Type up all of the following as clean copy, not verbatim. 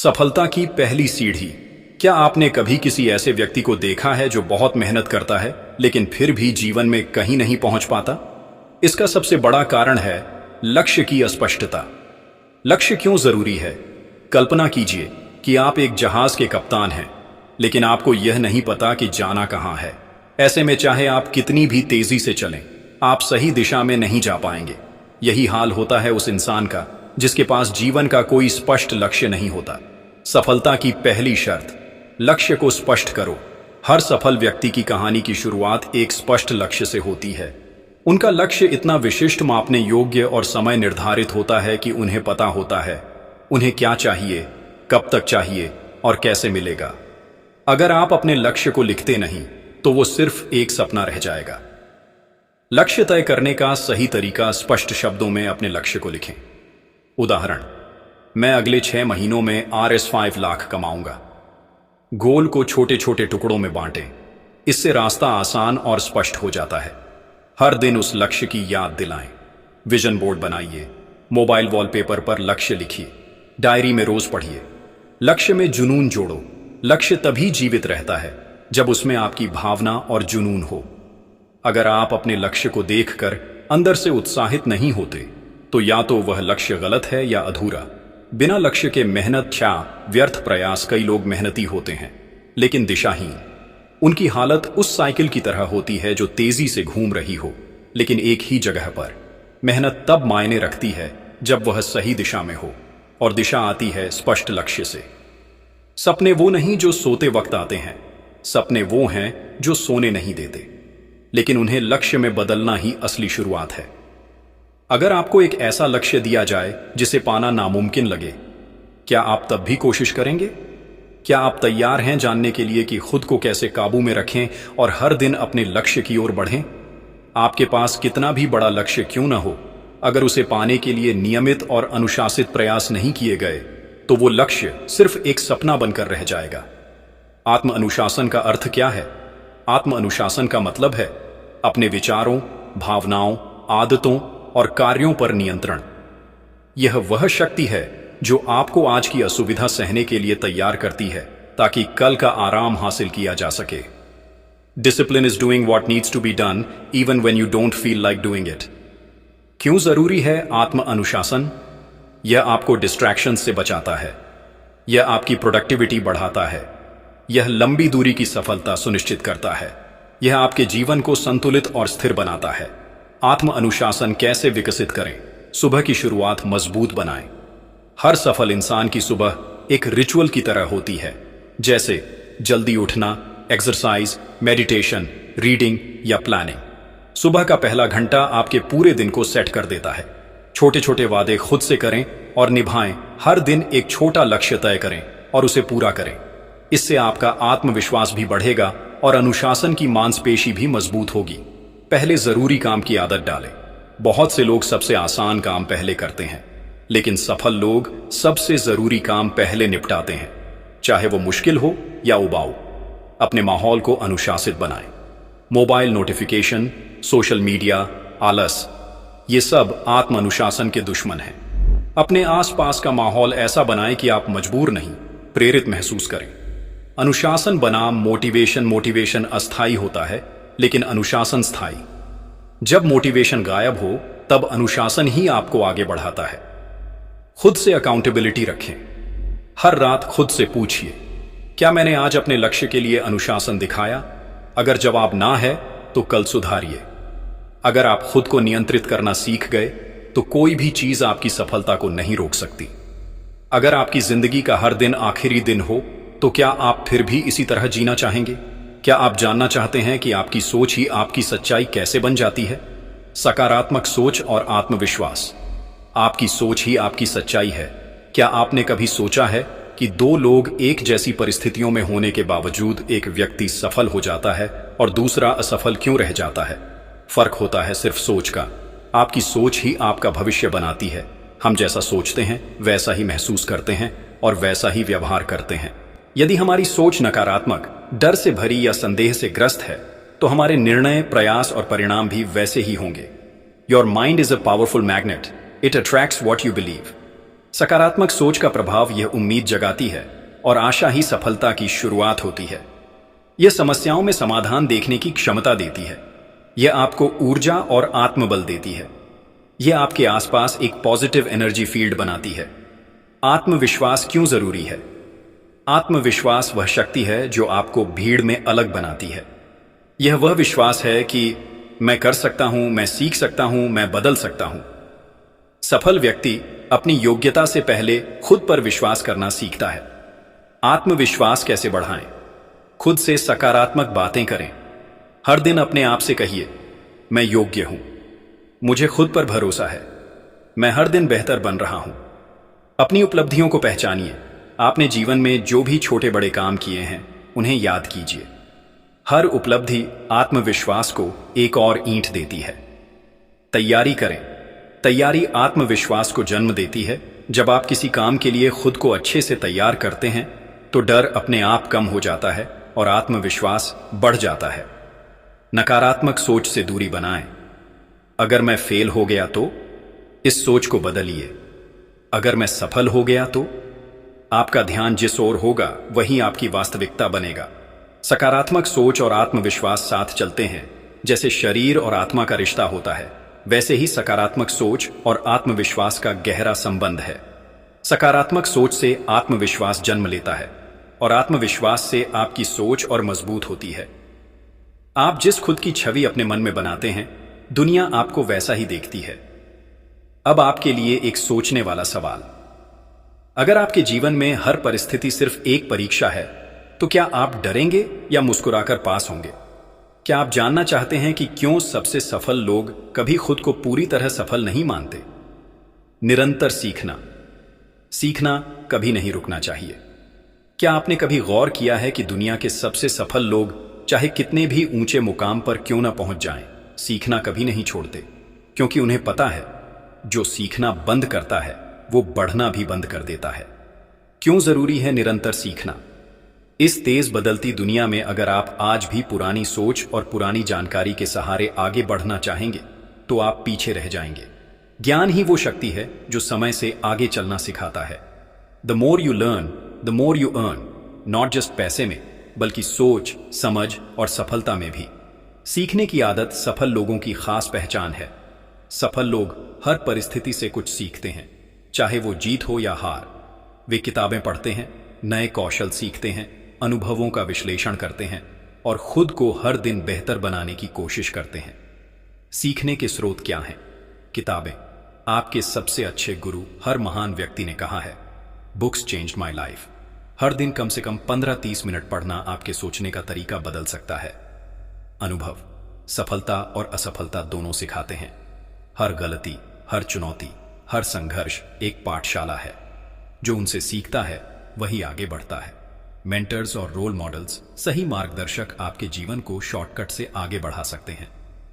सफलता की पहली सीढ़ी। क्या आपने कभी किसी ऐसे व्यक्ति को देखा है जो बहुत मेहनत करता है लेकिन फिर भी जीवन में कहीं नहीं पहुंच पाता? इसका सबसे बड़ा कारण है लक्ष्य की अस्पष्टता। लक्ष्य क्यों जरूरी है? कल्पना कीजिए कि आप एक जहाज के कप्तान हैं, लेकिन आपको यह नहीं पता कि जाना कहां है। ऐसे में चाहे आप कितनी भी तेजी से चलें, आप सही दिशा में नहीं जा पाएंगे। यही हाल होता है उस इंसान का जिसके पास जीवन का कोई स्पष्ट लक्ष्य नहीं होता। सफलता की पहली शर्त, लक्ष्य को स्पष्ट करो। हर सफल व्यक्ति की कहानी की शुरुआत एक स्पष्ट लक्ष्य से होती है। उनका लक्ष्य इतना विशिष्ट, मापने योग्य और समय निर्धारित होता है कि उन्हें पता होता है उन्हें क्या चाहिए, कब तक चाहिए और कैसे मिलेगा। अगर आप अपने लक्ष्य को लिखते नहीं तो वो सिर्फ एक सपना रह जाएगा। लक्ष्य तय करने का सही तरीका, स्पष्ट शब्दों में अपने लक्ष्य को लिखें। उदाहरण, मैं अगले 6 महीनों में RS5 लाख कमाऊंगा। गोल को छोटे छोटे टुकड़ों में बांटें। इससे रास्ता आसान और स्पष्ट हो जाता है। हर दिन उस लक्ष्य की याद दिलाएं। विजन बोर्ड बनाइए, मोबाइल वॉलपेपर पर लक्ष्य लिखिए, डायरी में रोज पढ़िए। लक्ष्य में जुनून जोड़ो। लक्ष्य तभी जीवित रहता है जब उसमें आपकी भावना और जुनून हो। अगर आप अपने लक्ष्य को देखकर अंदर से उत्साहित नहीं होते तो या तो वह लक्ष्य गलत है या अधूरा। बिना लक्ष्य के मेहनत छा व्यर्थ प्रयास। कई लोग मेहनती होते हैं लेकिन दिशाहीन। उनकी हालत उस साइकिल की तरह होती है जो तेजी से घूम रही हो लेकिन एक ही जगह पर। मेहनत तब मायने रखती है जब वह सही दिशा में हो, और दिशा आती है स्पष्ट लक्ष्य से। सपने वो नहीं जो सोते वक्त आते हैं, सपने वो हैं जो सोने नहीं देते, लेकिन उन्हें लक्ष्य में बदलना ही असली शुरुआत है। अगर आपको एक ऐसा लक्ष्य दिया जाए जिसे पाना नामुमकिन लगे, क्या आप तब भी कोशिश करेंगे? क्या आप तैयार हैं जानने के लिए कि खुद को कैसे काबू में रखें और हर दिन अपने लक्ष्य की ओर बढ़ें? आपके पास कितना भी बड़ा लक्ष्य क्यों न हो, अगर उसे पाने के लिए नियमित और अनुशासित प्रयास नहीं किए गए तो वो लक्ष्य सिर्फ एक सपना बनकर रह जाएगा। आत्म अनुशासन का अर्थ क्या है? आत्म अनुशासन का मतलब है अपने विचारों, भावनाओं, आदतों और कार्यों पर नियंत्रण। यह वह शक्ति है जो आपको आज की असुविधा सहने के लिए तैयार करती है ताकि कल का आराम हासिल किया जा सके। Discipline is doing what needs to be done even when you don't feel like doing it. क्यों जरूरी है आत्म अनुशासन? यह आपको डिस्ट्रैक्शन से बचाता है, यह आपकी प्रोडक्टिविटी बढ़ाता है, यह लंबी दूरी की सफलता सुनिश्चित करता है, यह आपके जीवन को संतुलित और स्थिर बनाता है। आत्म अनुशासन कैसे विकसित करें? सुबह की शुरुआत मजबूत बनाएं। हर सफल इंसान की सुबह एक रिचुअल की तरह होती है, जैसे जल्दी उठना, एक्सरसाइज, मेडिटेशन, रीडिंग या प्लानिंग। सुबह का पहला घंटा आपके पूरे दिन को सेट कर देता है। छोटे छोटे वादे खुद से करें और निभाएं। हर दिन एक छोटा लक्ष्य तय करें और उसे पूरा करें। इससे आपका आत्मविश्वास भी बढ़ेगा और अनुशासन की मांसपेशी भी मजबूत होगी। पहले जरूरी काम की आदत डालें। बहुत से लोग सबसे आसान काम पहले करते हैं, लेकिन सफल लोग सबसे जरूरी काम पहले निपटाते हैं, चाहे वो मुश्किल हो या उबाऊ। अपने माहौल को अनुशासित बनाएं। मोबाइल नोटिफिकेशन, सोशल मीडिया, आलस, ये सब आत्म अनुशासन के दुश्मन हैं। अपने आसपास का माहौल ऐसा बनाएं कि आप मजबूर नहीं, प्रेरित महसूस करें। अनुशासन बनाम मोटिवेशन अस्थायी होता है, लेकिन अनुशासन स्थायी। जब मोटिवेशन गायब हो तब अनुशासन ही आपको आगे बढ़ाता है। खुद से अकाउंटेबिलिटी रखें। हर रात खुद से पूछिए, क्या मैंने आज अपने लक्ष्य के लिए अनुशासन दिखाया? अगर जवाब ना है तो कल सुधारिए। अगर आप खुद को नियंत्रित करना सीख गए तो कोई भी चीज आपकी सफलता को नहीं रोक सकती। अगर आपकी जिंदगी का हर दिन आखिरी दिन हो तो क्या आप फिर भी इसी तरह जीना चाहेंगे? क्या आप जानना चाहते हैं कि आपकी सोच ही आपकी सच्चाई कैसे बन जाती है? सकारात्मक सोच और आत्मविश्वास। आपकी सोच ही आपकी सच्चाई है। क्या आपने कभी सोचा है कि 2 लोग एक जैसी परिस्थितियों में होने के बावजूद एक व्यक्ति सफल हो जाता है और दूसरा असफल क्यों रह जाता है? फर्क होता है सिर्फ सोच का। आपकी सोच ही आपका भविष्य बनाती है। हम जैसा सोचते हैं वैसा ही महसूस करते हैं और वैसा ही व्यवहार करते हैं। यदि हमारी सोच नकारात्मक, डर से भरी या संदेह से ग्रस्त है तो हमारे निर्णय, प्रयास और परिणाम भी वैसे ही होंगे। Your mind is a powerful magnet, it attracts what you believe. सकारात्मक सोच का प्रभाव यह उम्मीद जगाती है और आशा ही सफलता की शुरुआत होती है। यह समस्याओं में समाधान देखने की क्षमता देती है। यह आपको ऊर्जा और आत्मबल देती है। यह आपके आसपास एक पॉजिटिव एनर्जी फील्ड बनाती है। आत्मविश्वास क्यों जरूरी है? आत्मविश्वास वह शक्ति है जो आपको भीड़ में अलग बनाती है। यह वह विश्वास है कि मैं कर सकता हूं, मैं सीख सकता हूं, मैं बदल सकता हूं। सफल व्यक्ति अपनी योग्यता से पहले खुद पर विश्वास करना सीखता है। आत्मविश्वास कैसे बढ़ाएं? खुद से सकारात्मक बातें करें। हर दिन अपने आप से कहिए, मैं योग्य हूं, मुझे खुद पर भरोसा है, मैं हर दिन बेहतर बन रहा हूं। अपनी उपलब्धियों को पहचानिए। आपने जीवन में जो भी छोटे बड़े काम किए हैं उन्हें याद कीजिए। हर उपलब्धि आत्मविश्वास को एक और ईंट देती है। तैयारी करें। तैयारी आत्मविश्वास को जन्म देती है। जब आप किसी काम के लिए खुद को अच्छे से तैयार करते हैं तो डर अपने आप कम हो जाता है और आत्मविश्वास बढ़ जाता है। नकारात्मक सोच से दूरी बनाएं। अगर मैं फेल हो गया तो इस सोच को बदलिए। अगर मैं सफल हो गया तो आपका ध्यान जिस ओर होगा वही आपकी वास्तविकता बनेगा। सकारात्मक सोच और आत्मविश्वास साथ चलते हैं। जैसे शरीर और आत्मा का रिश्ता होता है, वैसे ही सकारात्मक सोच और आत्मविश्वास का गहरा संबंध है। सकारात्मक सोच से आत्मविश्वास जन्म लेता है और आत्मविश्वास से आपकी सोच और मजबूत होती है। आप जिस खुद की छवि अपने मन में बनाते हैं, दुनिया आपको वैसा ही देखती है। अब आपके लिए एक सोचने वाला सवाल। अगर आपके जीवन में हर परिस्थिति सिर्फ एक परीक्षा है, तो क्या आप डरेंगे या मुस्कुराकर पास होंगे? क्या आप जानना चाहते हैं कि क्यों सबसे सफल लोग कभी खुद को पूरी तरह सफल नहीं मानते? निरंतर सीखना। सीखना कभी नहीं रुकना चाहिए। क्या आपने कभी गौर किया है कि दुनिया के सबसे सफल लोग चाहे कितने भी ऊंचे मुकाम पर क्यों ना पहुंच जाएं, सीखना कभी नहीं छोड़ते, क्योंकि उन्हें पता है जो सीखना बंद करता है वो बढ़ना भी बंद कर देता है। क्यों जरूरी है निरंतर सीखना? इस तेज बदलती दुनिया में अगर आप आज भी पुरानी सोच और पुरानी जानकारी के सहारे आगे बढ़ना चाहेंगे तो आप पीछे रह जाएंगे। ज्ञान ही वो शक्ति है जो समय से आगे चलना सिखाता है। The more you learn the more you earn. Not just पैसे में, बल्कि सोच, समझ और सफलता में भी। सीखने की आदत सफल लोगों की खास पहचान है। सफल लोग हर परिस्थिति से कुछ सीखते हैं, चाहे वो जीत हो या हार। वे किताबें पढ़ते हैं, नए कौशल सीखते हैं, अनुभवों का विश्लेषण करते हैं और खुद को हर दिन बेहतर बनाने की कोशिश करते हैं। सीखने के स्रोत क्या हैं? किताबें। आपके सबसे अच्छे गुरु हर महान व्यक्ति ने कहा है, बुक्स चेंज्ड माई लाइफ। हर दिन कम से कम 15-30 मिनट पढ़ना आपके सोचने का तरीका बदल सकता है। अनुभव। सफलता और असफलता दोनों सिखाते हैं। हर गलती, हर चुनौती, हर संघर्ष एक पाठशाला है। जो उनसे सीखता है वही आगे बढ़ता है। मेंटर्स और रोल मॉडल्स, सही मार्गदर्शक आपके जीवन को शॉर्टकट से आगे बढ़ा सकते हैं।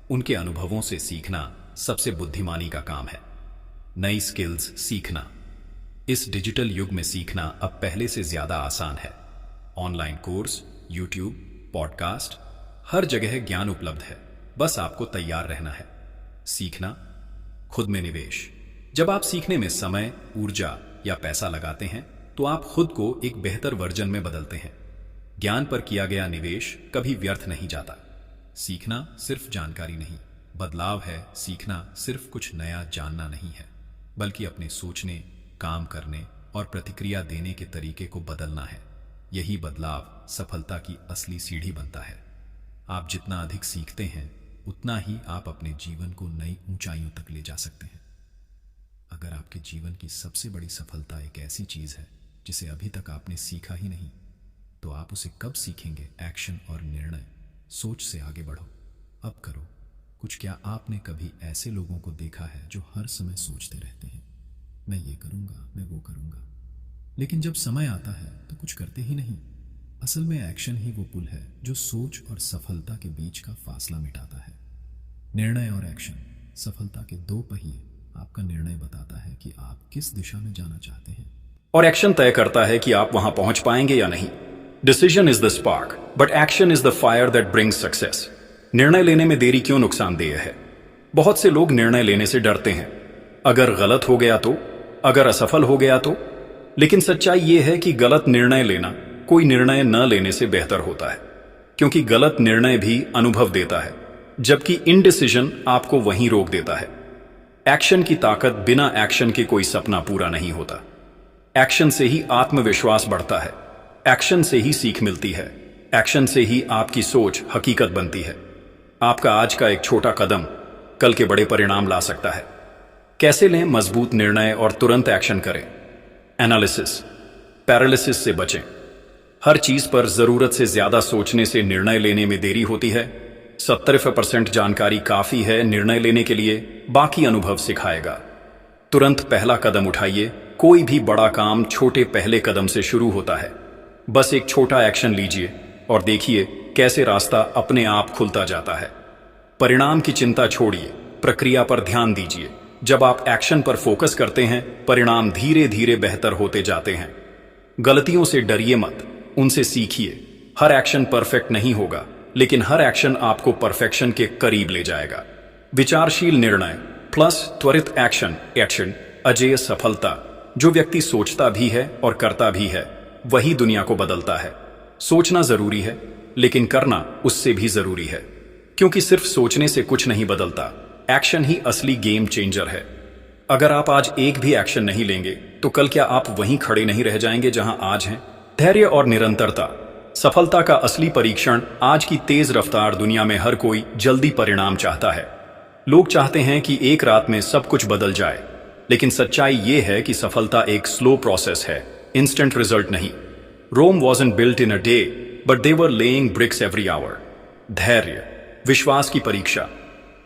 उनके अनुभवों से सीखना सबसे बुद्धिमानी का काम है। नई स्किल्स सीखना। इस डिजिटल युग में सीखना अब पहले से ज्यादा आसान है। ऑनलाइन कोर्स, यूट्यूब, पॉडकास्ट, हर जगह ज्ञान उपलब्ध है। बस आपको तैयार रहना है। सीखना। खुद में निवेश। जब आप सीखने में समय, ऊर्जा या पैसा लगाते हैं तो आप खुद को एक बेहतर वर्जन में बदलते हैं। ज्ञान पर किया गया निवेश कभी व्यर्थ नहीं जाता। सीखना सिर्फ जानकारी नहीं, बदलाव है। सीखना सिर्फ कुछ नया जानना नहीं है, बल्कि अपने सोचने, काम करने और प्रतिक्रिया देने के तरीके को बदलना है। यही बदलाव सफलता की असली सीढ़ी बनता है। आप जितना अधिक सीखते हैं उतना ही आप अपने जीवन को नई ऊंचाइयों तक ले जा सकते हैं। अगर आपके जीवन की सबसे बड़ी सफलता एक ऐसी चीज है जिसे अभी तक आपने सीखा ही नहीं, तो आप उसे कब सीखेंगे? एक्शन और निर्णय। सोच से आगे बढ़ो, अब करो कुछ। क्या आपने कभी ऐसे लोगों को देखा है जो हर समय सोचते रहते हैं, मैं ये करूंगा, मैं वो करूंगा, लेकिन जब समय आता है तो कुछ करते ही नहीं? असल में एक्शन ही वो पुल है जो सोच और सफलता के बीच का फासला मिटाता है। निर्णय और एक्शन, सफलता के दो पहिए। आपका निर्णय बताता है कि आप किस दिशा में जाना चाहते हैं, और एक्शन तय करता है कि आप वहां पहुंच पाएंगे या नहीं। Decision is the spark, but action is the fire that brings success. निर्णय लेने में देरी क्यों नुकसानदेह है? बहुत से लोग निर्णय लेने से डरते हैं। अगर गलत हो गया तो अगर असफल हो गया तो? लेकिन सच्चाई यह है कि गलत निर्णय लेना कोई निर्णय न लेने से बेहतर होता है, क्योंकि गलत निर्णय भी अनुभव देता है, जबकि इनडिसीजन आपको वहीं रोक देता है। एक्शन की ताकत, बिना एक्शन के कोई सपना पूरा नहीं होता। एक्शन से ही आत्मविश्वास बढ़ता है, एक्शन से ही सीख मिलती है, एक्शन से ही आपकी सोच हकीकत बनती है। आपका आज का एक छोटा कदम कल के बड़े परिणाम ला सकता है। कैसे लें मजबूत निर्णय और तुरंत एक्शन करें? एनालिसिस, पैरालिसिस से बचें। हर चीज पर जरूरत से ज्यादा सोचने से निर्णय लेने में देरी होती है। 70% जानकारी काफी है निर्णय लेने के लिए, बाकी अनुभव सिखाएगा। तुरंत पहला कदम उठाइए। कोई भी बड़ा काम छोटे पहले कदम से शुरू होता है। बस एक छोटा एक्शन लीजिए और देखिए कैसे रास्ता अपने आप खुलता जाता है। परिणाम की चिंता छोड़िए, प्रक्रिया पर ध्यान दीजिए। जब आप एक्शन पर फोकस करते हैं, परिणाम धीरे धीरे बेहतर होते जाते हैं। गलतियों से डरिए मत, उनसे सीखिए। हर एक्शन परफेक्ट नहीं होगा, लेकिन हर एक्शन आपको परफेक्शन के करीब ले जाएगा। विचारशील निर्णय प्लस त्वरित एक्शन अजेय सफलता। जो व्यक्ति सोचता भी है और करता भी है, वही दुनिया को बदलता है। सोचना जरूरी है, लेकिन करना उससे भी जरूरी है, क्योंकि सिर्फ सोचने से कुछ नहीं बदलता। एक्शन ही असली गेम चेंजर है। अगर आप आज एक भी एक्शन नहीं लेंगे, तो कल क्या आप वहीं खड़े नहीं रह जाएंगे जहां आज हैं? धैर्य और निरंतरता। सफलता का असली परीक्षण आज की तेज रफ्तार दुनिया में हर कोई जल्दी परिणाम चाहता है। लोग चाहते हैं कि एक रात में सब कुछ बदल जाए, लेकिन सच्चाई ये है कि सफलता एक स्लो प्रोसेस है, इंस्टेंट रिजल्ट नहीं। Rome wasn't built in a day, but they were laying bricks every hour. धैर्य, विश्वास की परीक्षा।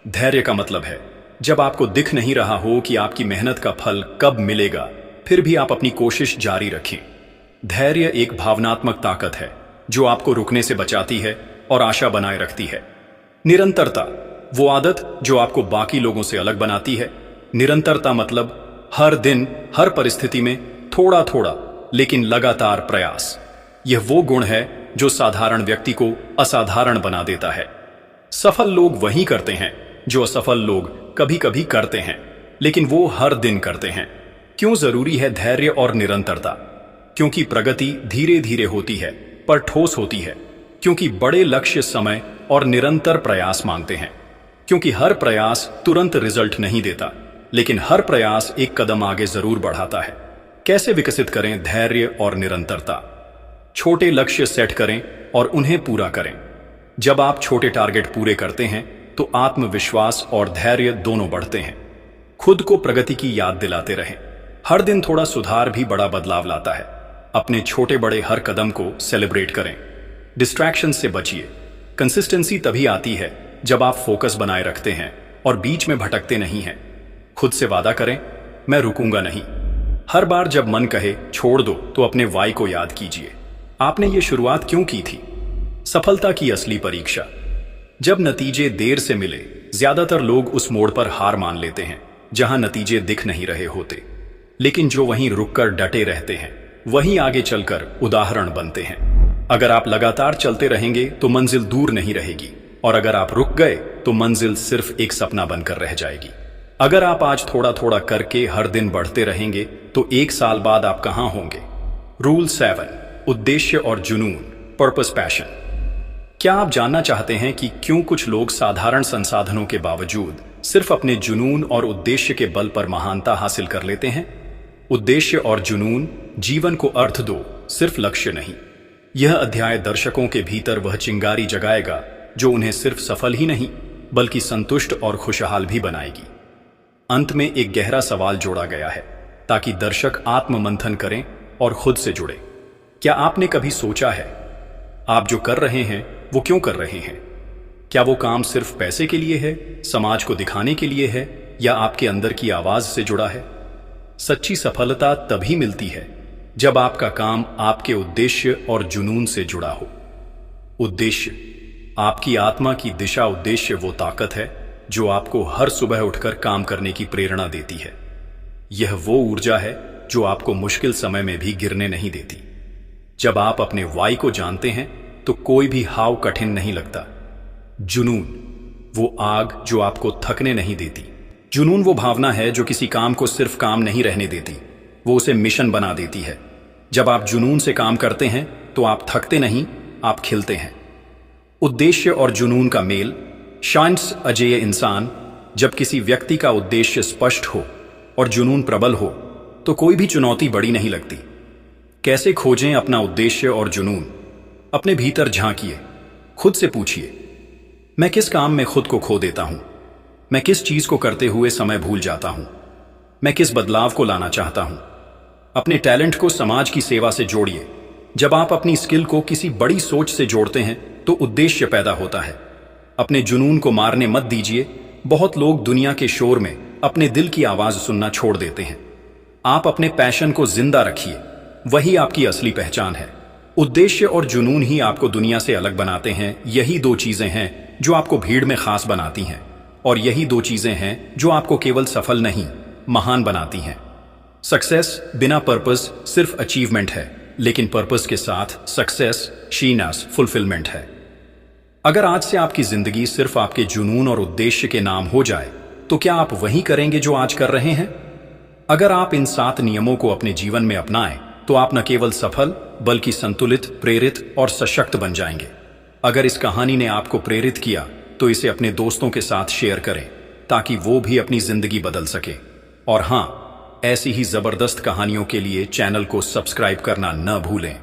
धैर्य का मतलब है जब आपको दिख नहीं रहा हो कि आपकी मेहनत का फल कब मिलेगा, फिर भी आप अपनी कोशिश जारी रखें। धैर्य एक भावनात्मक ताकत है जो आपको रुकने से बचाती है और आशा बनाए रखती है। निरंतरता, वो आदत जो आपको बाकी लोगों से अलग बनाती है। निरंतरता मतलब हर दिन, हर परिस्थिति में थोड़ा थोड़ा लेकिन लगातार प्रयास। यह वो गुण है जो साधारण व्यक्ति को असाधारण बना देता है। सफल लोग वही करते हैं जो असफल लोग कभी कभी करते हैं, लेकिन वो हर दिन करते हैं। क्यों जरूरी है धैर्य और निरंतरता? क्योंकि प्रगति धीरे धीरे होती है पर ठोस होती है। क्योंकि बड़े लक्ष्य समय और निरंतर प्रयास मांगते हैं। क्योंकि हर प्रयास तुरंत रिजल्ट नहीं देता, लेकिन हर प्रयास एक कदम आगे जरूर बढ़ाता है। कैसे विकसित करें धैर्य और निरंतरता? छोटे लक्ष्य सेट करें और उन्हें पूरा करें। जब आप छोटे टारगेट पूरे करते हैं तो आत्मविश्वास और धैर्य दोनों बढ़ते हैं। खुद को प्रगति की याद दिलाते रहें। हर दिन थोड़ा सुधार भी बड़ा बदलाव लाता है। अपने छोटे बड़े हर कदम को सेलिब्रेट करें। डिस्ट्रैक्शन से बचिए। कंसिस्टेंसी तभी आती है जब आप फोकस बनाए रखते हैं और बीच में भटकते नहीं हैं। खुद से वादा करें, मैं रुकूंगा नहीं। हर बार जब मन कहे छोड़ दो, तो अपने वाई को याद कीजिए। आपने ये शुरुआत क्यों की थी? सफलता की असली परीक्षा। जब नतीजे देर से मिले, ज्यादातर लोग उस मोड़ पर हार मान लेते हैं जहां नतीजे दिख नहीं रहे होते। लेकिन जो वहीं रुककर डटे रहते हैं, वहीं आगे चलकर उदाहरण बनते हैं। अगर आप लगातार चलते रहेंगे तो मंजिल दूर नहीं रहेगी, और अगर आप रुक गए तो मंजिल सिर्फ एक सपना बनकर रह जाएगी। अगर आप आज थोड़ा थोड़ा करके हर दिन बढ़ते रहेंगे तो एक साल बाद आप कहां होंगे? रूल 7, उद्देश्य और जुनून, पर्पस पैशन। क्या आप जानना चाहते हैं कि क्यों कुछ लोग साधारण संसाधनों के बावजूद सिर्फ अपने जुनून और उद्देश्य के बल पर महानता हासिल कर लेते हैं? उद्देश्य और जुनून जीवन को अर्थ दो, सिर्फ लक्ष्य नहीं। यह अध्याय दर्शकों के भीतर वह चिंगारी जगाएगा जो उन्हें सिर्फ सफल ही नहीं बल्कि संतुष्ट और खुशहाल भी बनाएगी। अंत में एक गहरा सवाल जोड़ा गया है ताकि दर्शक आत्ममंथन करें और खुद से जुड़े। क्या आपने कभी सोचा है आप जो कर रहे हैं वो क्यों कर रहे हैं? क्या वो काम सिर्फ पैसे के लिए है, समाज को दिखाने के लिए है, या आपके अंदर की आवाज से जुड़ा है? सच्ची सफलता तभी मिलती है जब आपका काम आपके उद्देश्य और जुनून से जुड़ा हो। उद्देश्य, आपकी आत्मा की दिशा। उद्देश्य वो ताकत है जो आपको हर सुबह उठकर काम करने की प्रेरणा देती है। यह वो ऊर्जा है जो आपको मुश्किल समय में भी गिरने नहीं देती। जब आप अपने वाई को जानते हैं तो कोई भी हाव कठिन नहीं लगता। जुनून, वो आग जो आपको थकने नहीं देती। जुनून वो भावना है जो किसी काम को सिर्फ काम नहीं रहने देती, वो उसे मिशन बना देती है। जब आप जुनून से काम करते हैं तो आप थकते नहीं, आप खिलते हैं। उद्देश्य और जुनून का मेल। शांस अजेय इंसान। जब किसी व्यक्ति का उद्देश्य स्पष्ट हो और जुनून प्रबल हो तो कोई भी चुनौती बड़ी नहीं लगती। कैसे खोजें अपना उद्देश्य और जुनून? अपने भीतर झांकिए, खुद से पूछिए, मैं किस काम में खुद को खो देता हूं? मैं किस चीज को करते हुए समय भूल जाता हूं? मैं किस बदलाव को लाना चाहता हूं? अपने टैलेंट को समाज की सेवा से जोड़िए। जब आप अपनी स्किल को किसी बड़ी सोच से जोड़ते हैं तो उद्देश्य पैदा होता है। अपने जुनून को मारने मत दीजिए। बहुत लोग दुनिया के शोर में अपने दिल की आवाज सुनना छोड़ देते हैं। आप अपने पैशन को जिंदा रखिए, वही आपकी असली पहचान है। उद्देश्य और जुनून ही आपको दुनिया से अलग बनाते हैं। यही दो चीजें हैं जो आपको भीड़ में खास बनाती हैं, और यही दो चीजें हैं जो आपको केवल सफल नहीं, महान बनाती हैं। सक्सेस बिना पर्पस सिर्फ अचीवमेंट है, लेकिन पर्पस के साथ सक्सेस शीनास फुलफिलमेंट है। अगर आज से आपकी जिंदगी सिर्फ आपके जुनून और उद्देश्य के नाम हो जाए तो क्या आप वही करेंगे जो आज कर रहे हैं? अगर आप इन 7 नियमों को अपने जीवन में अपनाएं तो आप न केवल सफल बल्कि संतुलित, प्रेरित और सशक्त बन जाएंगे। अगर इस कहानी ने आपको प्रेरित किया तो इसे अपने दोस्तों के साथ शेयर करें ताकि वो भी अपनी जिंदगी बदल सके। और हां, ऐसी ही जबरदस्त कहानियों के लिए चैनल को सब्सक्राइब करना न भूलें।